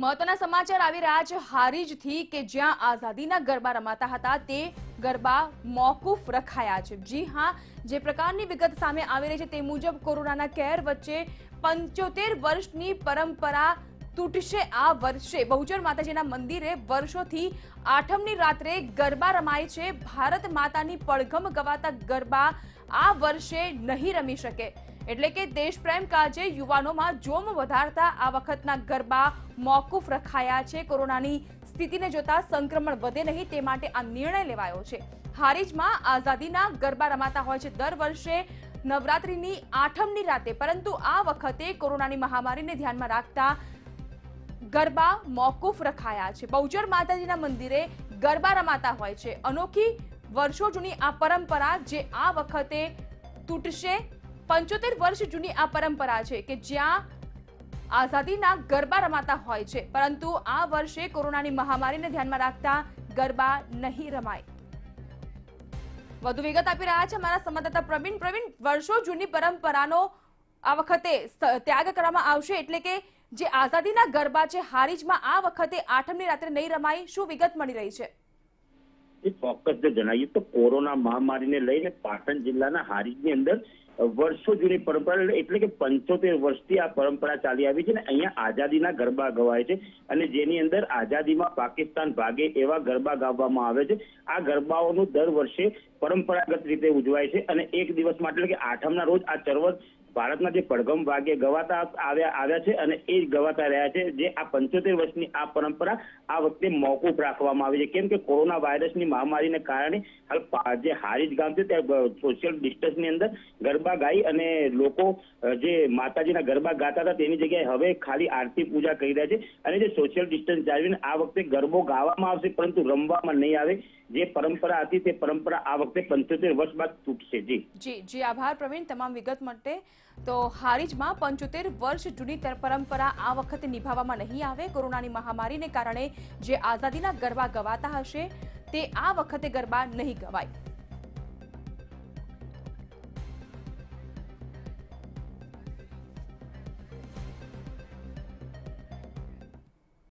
મહત્વના સમાચાર આવી રહ્યા છે હારીજથી કે જ્યાં આઝાદીના ગરબા રમાતા હતા તે ગરબા મોકૂફ રખાયા છે। જી હા, જે પ્રકારની વિગત સામે આવી રહી છે તે મુજબ કોરોનાના કહેર વચ્ચે 75 વર્ષની પરંપરા તૂટશે। આ વર્ષે બહુચર માતાજીના મંદિરે વર્ષોથી આઠમની રાત્રે ગરબા રમાય છે। ભારત માતાની પડઘમ ગવાતા ગરબા આ વર્ષે નહીં રમી શકે, એટલે કે દેશપ્રેમ કાજે યુવાનોમાં જોમ વધારતા આ વખતના ગરબા મોકૂફ રખાયા છે। કોરોનાની સ્થિતિને જોતા સંક્રમણ વધે નહીં તે માટે આ નિર્ણય લેવાયો છે। હારીજમાં આઝાદીના ગરબા રમાતા હોય છે દર વર્ષે નવરાત્રીની આઠમની રાતે, પરંતુ આ વખતે કોરોનાની મહામારીને ધ્યાનમાં રાખતા ગરબા મોકૂફ રખાયા છે। બહુચર માતાજીના મંદિરે ગરબા રમાતા હોય છે। અનોખી વર્ષો જૂની આ પરંપરા જે આ વખતે તૂટશે। 75 વર્ષ જૂની આ પરંપરા છે કે જ્યાં આઝાદીના ગરબા રમાતા હોય છે, પરંતુ આ વર્ષે કોરોનાની મહામારીને ધ્યાનમાં રાખતા ગરબા નહીં રમાય। વધુ વિગત આપી રહ્યા છે અમારા સંવાદદાતા પ્રવીણ। પ્રવીણ, વર્ષો જૂની પરંપરાનો આ વખતે ત્યાગ કરવામાં આવશે, એટલે કે જે આઝાદીના ગરબા છે હારીજમાં આ વખતે આઠમની રાત્રે નહીં રમાય, શું વિગત મળી રહી છે? ચોક્કસ જો જણાવીએ તો કોરોના મહામારીને લઈને પાટણ જિલ્લાના હારીજની અંદર વર્ષો જૂની પરંપરા એટલે કે 75 વર્ષથી આ પરંપરા ચાલી આવી છે ને અહીંયા આઝાદીના ગરબા ગવાય છે અને જેની અંદર આઝાદીમાં પાકિસ્તાન ભાગે એવા ગરબા ગાવામાં આવે છે। આ ગરબાઓનું દર વર્ષે પરંપરાગત રીતે ઉજવાય છે અને એક દિવસ માટે એટલે કે આઠમના રોજ આ ચરવદ ભારતના જે પડઘમ ભાગે ગવાતા આવ્યા છે અને એ ગવાતા રહ્યા છે। જે આ 75 વર્ષની આ પરંપરા આ વખતે મોકૂફ રાખવામાં આવી છે, કેમ કે કોરોના વાયરસની મહામારીને કારણે હાલ જે હારીજ ગામ છે ત્યાં સોશિયલ ડિસ્ટન્સની અંદર ગરબા ગાઈ અને લોકો જે માતાજીના ગરબા ગાતા હતા તેની જગ્યાએ હવે ખાલી આરતી પૂજા કરી રહ્યા છે અને જે સોશિયલ ડિસ્ટન્સ જાળવીને આ વખતે ગરબો ગાવામાં આવશે પરંતુ રમવામાં નહીં આવે। જે પરંપરા હતી તે પરંપરા આ વખતે 75 વર્ષ બાદ તૂટશે। જી આભાર પ્રવીણ તમામ વિગત માટે। તો હારીજમાં 75 વર્ષ જૂની પરંપરા આ વખતે નિભાવવામાં નહીં આવે। કોરોનાની મહામારીને કારણે જે આઝાદીના ગરબા ગવાતા હશે તે આ વખતે ગરબા નહીં ગવાય।